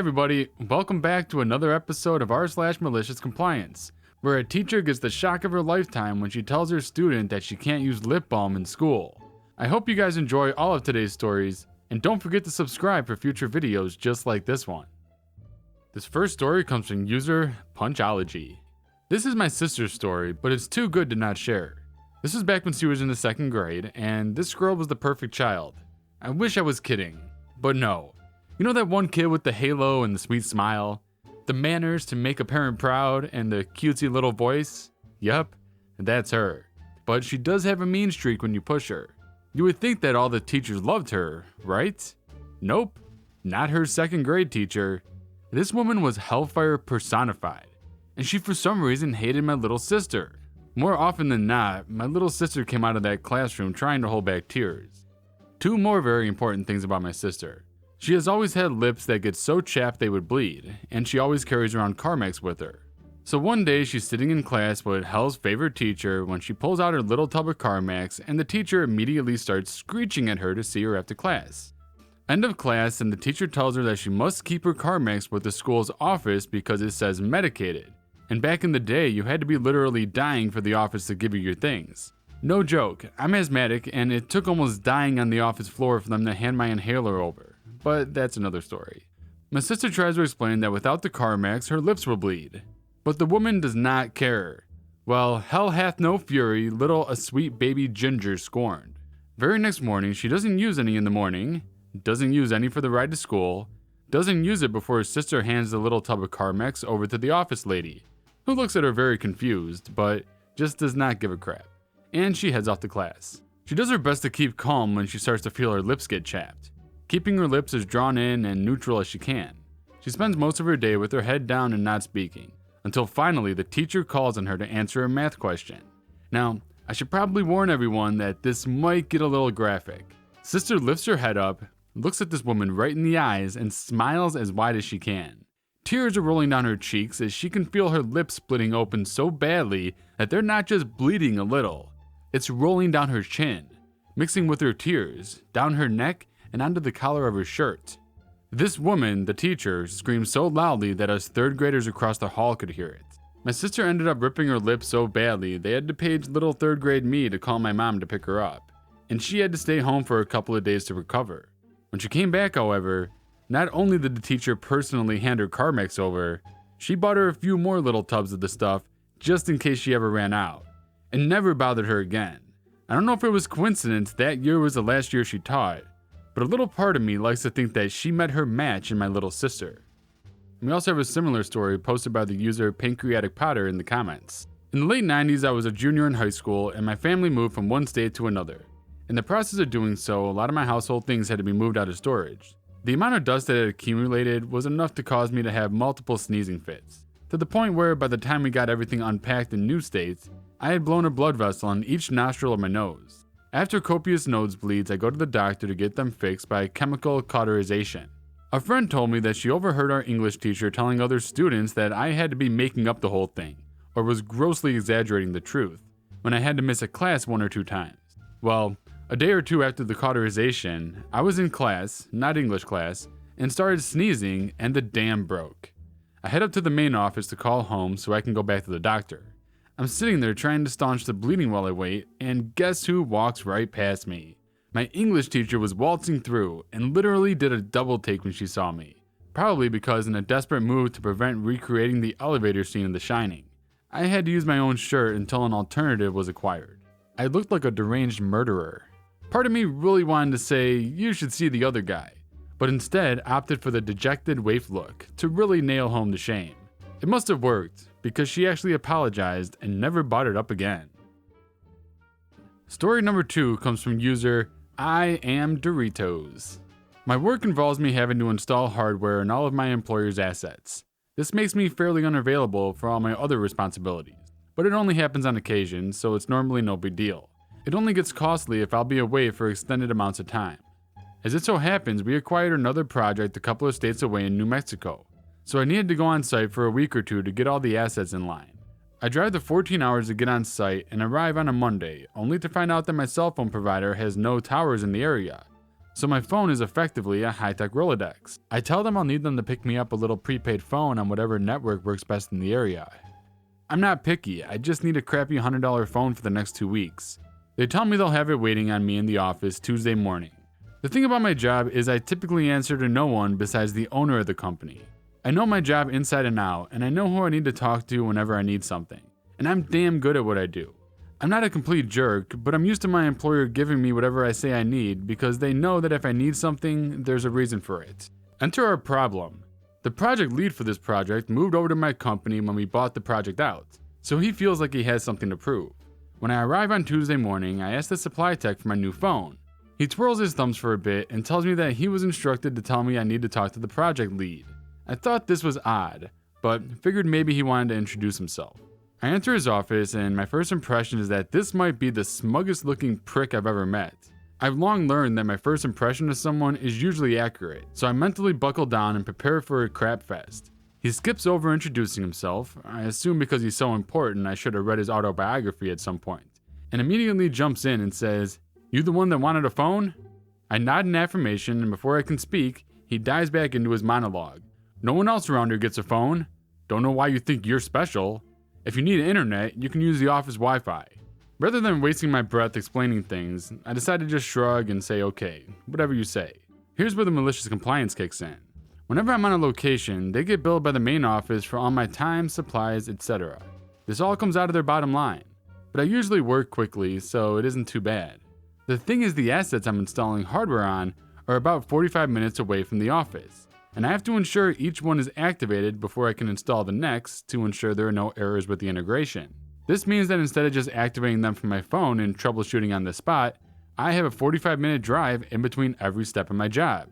everybody, welcome back to another episode of r/Maliciouscompliance, where a teacher gets the shock of her lifetime when she tells her student that she can't use lip balm in school. I hope you guys enjoy all of today's stories, and don't forget to subscribe for future videos just like this one. This first story comes from user Punchology. This is my sister's story, but it's too good to not share. This was back when she was in the 2nd grade, and this girl was the perfect child. I wish I was kidding, but no. You know that one kid with the halo and the sweet smile? The manners to make a parent proud and the cutesy little voice? Yup, that's her. But she does have a mean streak when you push her. You would think that all the teachers loved her, right? Nope, not her 2nd grade teacher. This woman was hellfire personified, and she for some reason hated my little sister. More often than not, my little sister came out of that classroom trying to hold back tears. Two more very important things about my sister. She has always had lips that get so chapped they would bleed, and she always carries around Carmex with her. So one day she's sitting in class with Hell's favorite teacher when she pulls out her little tub of Carmex, and the teacher immediately starts screeching at her to see her after class. End of class, and the teacher tells her that she must keep her Carmex with the school's office because it says medicated. And back in the day, you had to be literally dying for the office to give you your things. No joke, I'm asthmatic, and it took almost dying on the office floor for them to hand my inhaler over. But that's another story. My sister tries to explain that without the Carmex, her lips will bleed. But the woman does not care. Well, hell hath no fury, little a sweet baby ginger scorned. Very next morning, she doesn't use any in the morning, doesn't use any for the ride to school, doesn't use it before her sister hands the little tub of Carmex over to the office lady, who looks at her very confused, but just does not give a crap. And she heads off to class. She does her best to keep calm when she starts to feel her lips get chapped, keeping her lips as drawn in and neutral as she can. She spends most of her day with her head down and not speaking, until finally the teacher calls on her to answer a math question. Now, I should probably warn everyone that this might get a little graphic. Sister lifts her head up, looks at this woman right in the eyes, and smiles as wide as she can. Tears are rolling down her cheeks as she can feel her lips splitting open so badly that they're not just bleeding a little. It's rolling down her chin, mixing with her tears, down her neck, and onto the collar of her shirt. This woman, the teacher, screamed so loudly that us 3rd graders across the hall could hear it. My sister ended up ripping her lips so badly they had to page little 3rd grade me to call my mom to pick her up, and she had to stay home for a couple of days to recover. When she came back, however, not only did the teacher personally hand her Carmex over, she bought her a few more little tubs of the stuff just in case she ever ran out, and never bothered her again. I don't know if it was coincidence that year was the last year she taught, but a little part of me likes to think that she met her match in my little sister. And we also have a similar story posted by the user Pancreatic Potter in the comments. In the late 90s, I was a junior in high school and my family moved from one state to another. In the process of doing so, a lot of my household things had to be moved out of storage. The amount of dust that had accumulated was enough to cause me to have multiple sneezing fits, to the point where by the time we got everything unpacked in new states, I had blown a blood vessel on each nostril of my nose. After copious nosebleeds, I go to the doctor to get them fixed by chemical cauterization. A friend told me that she overheard our English teacher telling other students that I had to be making up the whole thing, or was grossly exaggerating the truth, when I had to miss a class 1 or 2 times. Well, a day or two after the cauterization, I was in class, not English class, and started sneezing, and the dam broke. I head up to the main office to call home so I can go back to the doctor. I'm sitting there trying to staunch the bleeding while I wait, and guess who walks right past me? My English teacher was waltzing through and literally did a double take when she saw me. Probably because in a desperate move to prevent recreating the elevator scene in The Shining, I had to use my own shirt until an alternative was acquired. I looked like a deranged murderer. Part of me really wanted to say, you should see the other guy, but instead opted for the dejected waif look to really nail home the shame. It must have worked, because she actually apologized and never brought it up again. Story number 2 comes from user I Am Doritos. My work involves me having to install hardware in all of my employer's assets. This makes me fairly unavailable for all my other responsibilities, but it only happens on occasion, so it's normally no big deal. It only gets costly if I'll be away for extended amounts of time. As it so happens, we acquired another project a couple of states away in New Mexico, so I needed to go on site for a week or two to get all the assets in line. I drive the 14 hours to get on site and arrive on a Monday, only to find out that my cell phone provider has no towers in the area. so my phone is effectively a high-tech Rolodex. I tell them I'll need them to pick me up a little prepaid phone on whatever network works best in the area. I'm not picky, I just need a crappy $100 phone for the next 2 weeks. They tell me they'll have it waiting on me in the office Tuesday morning. The thing about my job is I typically answer to no one besides the owner of the company. I know my job inside and out, and I know who I need to talk to whenever I need something. And I'm damn good at what I do. I'm not a complete jerk, but I'm used to my employer giving me whatever I say I need because they know that if I need something, there's a reason for it. Enter our problem. The project lead for this project moved over to my company when we bought the project out, so he feels like he has something to prove. When I arrive on Tuesday morning, I ask the supply tech for my new phone. He twirls his thumbs for a bit and tells me that he was instructed to tell me I need to talk to the project lead. I thought this was odd, but figured maybe he wanted to introduce himself. I enter his office and my first impression is that this might be the smuggest looking prick I've ever met. I've long learned that my first impression of someone is usually accurate, so I mentally buckle down and prepare for a crap fest. He skips over introducing himself, I assume because he's so important I should have read his autobiography at some point, and immediately jumps in and says, "You the one that wanted a phone?" I nod in affirmation and before I can speak, he dives back into his monologue. "No one else around here gets a phone. Don't know why you think you're special. If you need internet, you can use the office Wi-Fi." Rather than wasting my breath explaining things, I decided to just shrug and say, "Okay, whatever you say." Here's where the malicious compliance kicks in. Whenever I'm on a location, they get billed by the main office for all my time, supplies, etc. This all comes out of their bottom line, but I usually work quickly, so it isn't too bad. The thing is, the assets I'm installing hardware on are about 45 minutes away from the office, and I have to ensure each one is activated before I can install the next to ensure there are no errors with the integration. This means that instead of just activating them from my phone and troubleshooting on the spot, I have a 45-minute drive in between every step of my job.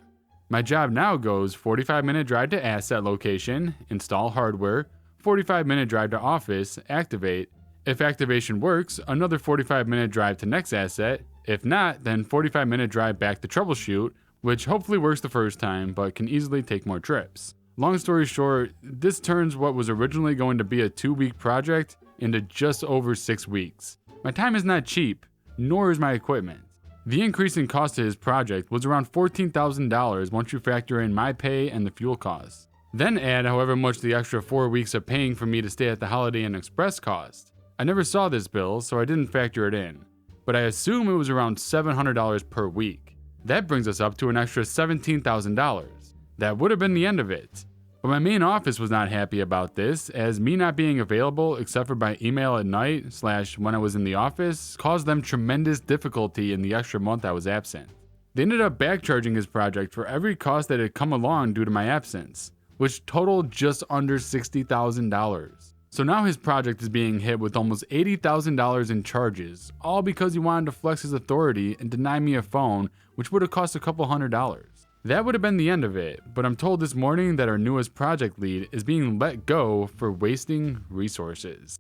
My job now goes 45-minute drive to asset location, install hardware, 45-minute drive to office, activate. If activation works, another 45-minute drive to next asset. If not, then 45-minute drive back to troubleshoot, which hopefully works the first time, but can easily take more trips. Long story short, this turns what was originally going to be a 2-week project into just over 6 weeks. My time is not cheap, nor is my equipment. The increase in cost to his project was around $14,000 once you factor in my pay and the fuel costs. Then add however much the extra 4 weeks of paying for me to stay at the Holiday Inn Express cost. I never saw this bill, so I didn't factor it in, but I assume it was around $700 per week. That brings us up to an extra $17,000. That would have been the end of it. But my main office was not happy about this, as me not being available except for by email at night / when I was in the office caused them tremendous difficulty in the extra month I was absent. They ended up backcharging his project for every cost that had come along due to my absence, which totaled just under $60,000. So now his project is being hit with almost $80,000 in charges, all because he wanted to flex his authority and deny me a phone, which would have cost a couple $100. That would have been the end of it, but I'm told this morning that our newest project lead is being let go for wasting resources.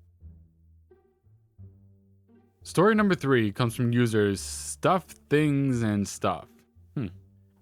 Story number 3 comes from users Stuff, Things, and Stuff.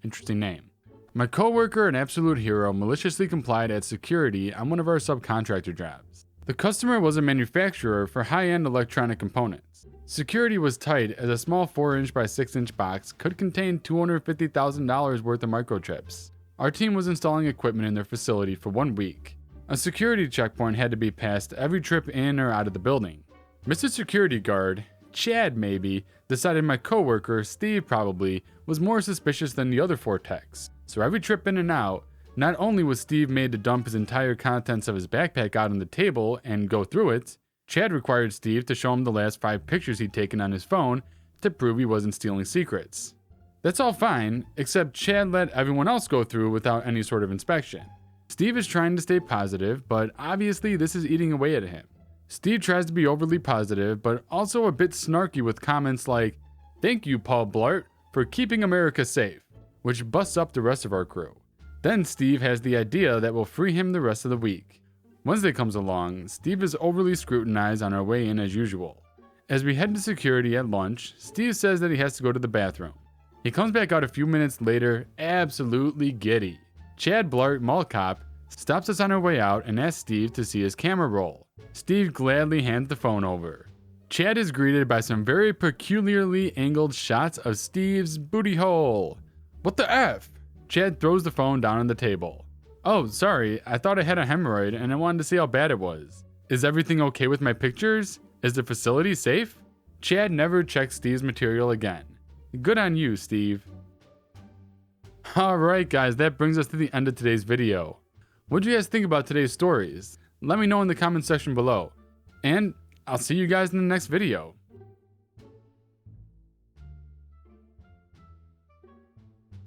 Interesting name. My coworker, an absolute hero, maliciously complied at security on one of our subcontractor jobs. The customer was a manufacturer for high-end electronic components. Security was tight as a small 4-inch by 6-inch box could contain $250,000 worth of microchips. Our team was installing equipment in their facility for 1 week. A security checkpoint had to be passed every trip in or out of the building. Mr. Security Guard, Chad maybe, decided my coworker, Steve probably, was more suspicious than the other 4 techs. So every trip in and out, not only was Steve made to dump his entire contents of his backpack out on the table and go through it, Chad required Steve to show him the last 5 pictures he'd taken on his phone to prove he wasn't stealing secrets. That's all fine, except Chad let everyone else go through without any sort of inspection. Steve is trying to stay positive, but obviously this is eating away at him. Steve tries to be overly positive, but also a bit snarky with comments like, "Thank you, Paul Blart, for keeping America safe," which busts up the rest of our crew. Then Steve has the idea that will free him the rest of the week. Wednesday comes along, Steve is overly scrutinized on our way in as usual. As we head to security at lunch, Steve says that he has to go to the bathroom. He comes back out a few minutes later, absolutely giddy. Chad Blart, Mall Cop, stops us on our way out and asks Steve to see his camera roll. Steve gladly hands the phone over. Chad is greeted by some very peculiarly angled shots of Steve's booty hole. What the F? Chad throws the phone down on the table. Oh, sorry, I thought I had a hemorrhoid and I wanted to see how bad it was. Is everything okay with my pictures? Is the facility safe? Chad never checks Steve's material again. Good on you, Steve. Alright guys, that brings us to the end of today's video. What do you guys think about today's stories? Let me know in the comment section below. And I'll see you guys in the next video.